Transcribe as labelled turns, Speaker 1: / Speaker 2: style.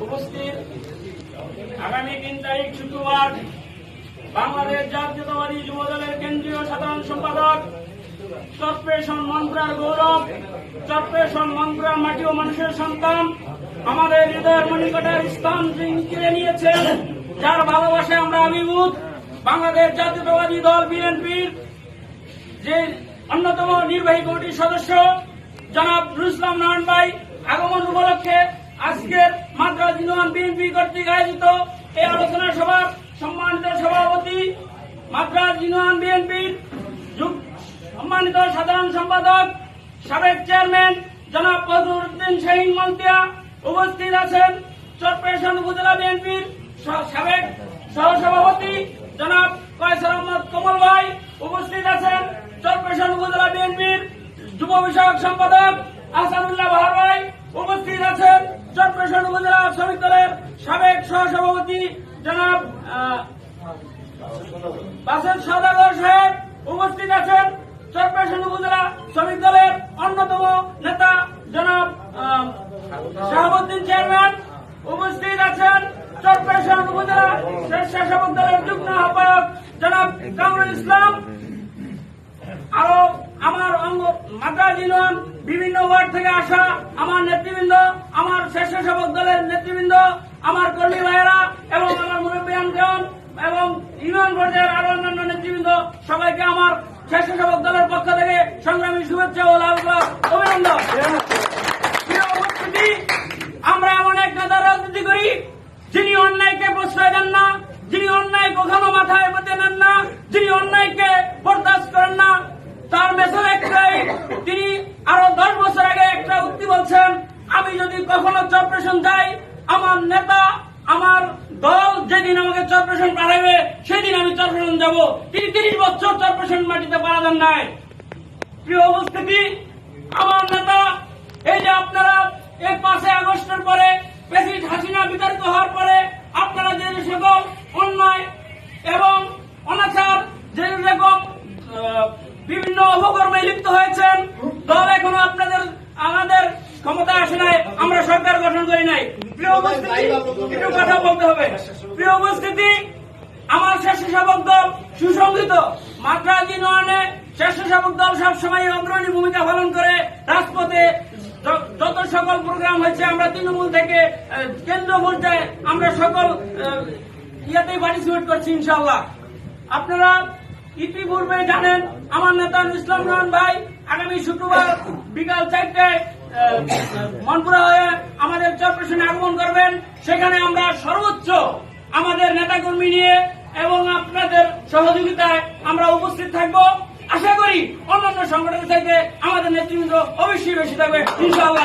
Speaker 1: উপস্থিত আগামী 3 তারিখ শুক্রবার বাংলাদেশ জাতীয়তাবাদী যুবদলের কেন্দ্রীয় সাধারণ সম্পাদক, চরপেশন মনপুরার গৌরব, চরপেশন মনপুরার মাটি ও মানুষের সন্তান, আমাদের হৃদয়ের মণিকটার স্থান কেড়ে নিয়েছেন, যার ভালোবাসায় আমরা অভিভূত, বাংলাদেশ জাতীয়তাবাদী দল বিএনপির যে অন্যতম নির্বাহী কমিটির সদস্য জনাব নুরুল ইসলাম নয়ন ভাই আগমন উপলক্ষে আজকের মাদ্রাজ ইউনিয়ন বিএনপি কর্তৃক আয়োজিত এই আলোচনা সভার সম্মানিত সভাপতি, মাদ্রাজ ইউনিয়ন বিএনপির সম্মানিত সাধারণ সম্পাদক, সাবেক চেয়ারম্যান জনাব ফজলুদ্দিন শাহীন মলতিয়া, উপস্থিত আছেন চরপেশন উপজেলা বিএনপির সাবেক সহসভাপতি জনাব কয়সার আহমদ কমল ভাই, উপস্থিত আছেন চরপেশন উপজেলা বিএনপির যুব বিষয়ক সম্পাদক আহসানুল্লাহ বাহার ভাই, উপস্থিত আছেন চরপেশন উপজেলা শ্রমিক দলের সাবেক সহসভাপতি জনাব বাসের সওদাগর সাহেব, উপস্থিত আছেন চরপেশন উপজেলা শ্রমিক দলের অন্যতম নেতা জনাব শাহাবুদ্দিন চেয়ারম্যান, উপস্থিত আছেন চরপেশন উপজেলা স্বেচ্ছাসেবক দলের যুগ্ম আহ্বায়ক জনাব কামরুল ইসলাম, আরো আমার মাদ্রাজ ইউনিয়ন বিভিন্ন ওয়ার্ড থেকে আসা আমার নেতৃবৃন্দ, আমার স্বেচ্ছাসেবক দলের নেতৃবৃন্দ, আমার কর্মী ভাইয়েরা এবং আমার মুরব্বিয়ানগণ এবং ইউনিয়ন পর্যায়ের আরো অন্যান্য নেতৃবৃন্দ, সবাইকে আমার স্বেচ্ছাসেবক দলের পক্ষ থেকে সংগ্রামী শুভেচ্ছা ও লাভ অভিনন্দন। প্রিয় উপস্থিতি, আমরা এমন এক নেতা রাজনীতি করি যিনি অন্যায়কে প্রশ্রয় দেন না, যিনি অন্যায় কখনো মাথায় পেতে নেন না, যিনি অন্যায়কে বরদাস্ত করেন না। তার মেসেজ একটাই, তিনি আরো 10 বছর আগে একটা উক্তি বলছেন, আমি যদি কখনো চরপেশন যাই, আমার নেতা আমার দল যেদিন আমাকে চরপেশন পাঠাবে সেদিন আমি চরপেশন যাব। তিনি 30 বছর চরপেশন মাটিতে পাড়া দেন নাই। প্রিয় উপস্থিতি, আমার নেতা এই যে আপনারা এই 5 আগস্টের পরে প্রেসিডেন্ট হাসিনা বিতাড়িত হওয়ার পরে আপনারা যে সকল অন্যায় এবং অনাচার যে রকম বিভিন্ন অপকর্মে লিপ্ত হয়েছেন, দল এখনো আপনাদের আমাদের ক্ষমতায় আসে নাই, আমরা সরকার গঠন করি নাই। প্রিয় উপস্থিতি, একটু কথা বলতে হবে। প্রিয় উপস্থিতি, আমার স্বেচ্ছাসেবক দল সুসংগঠিত, মাদ্রাজ ইউনিয়নে স্বেচ্ছাসেবক দল সবসময় অগ্রণী ভূমিকা পালন করে। রাজপথে যত সকল প্রোগ্রাম হয়েছে আমরা তৃণমূল থেকে কেন্দ্র পর্যায়ে আমরা সকল ইয়াতেই পার্টিসিপেট করছি ইনশাআল্লাহ। আপনারা ইতিপূর্বে জানেন আমার নেতা নুরুল ইসলাম নয়ন ভাই আগামী শুক্রবার বিকাল 4টায় মনপুরা হয়ে আমাদের চরপেশনে আগমন করবেন। সেখানে আমরা সর্বোচ্চ আমাদের নেতাকর্মী নিয়ে এবং আপনাদের সহযোগিতায় আমরা উপস্থিত থাকব। আশা করি অন্যান্য সংগঠন থেকে আমাদের নেতৃবৃন্দ অবশ্যই বেশি থাকবে ইনশাআল্লাহ।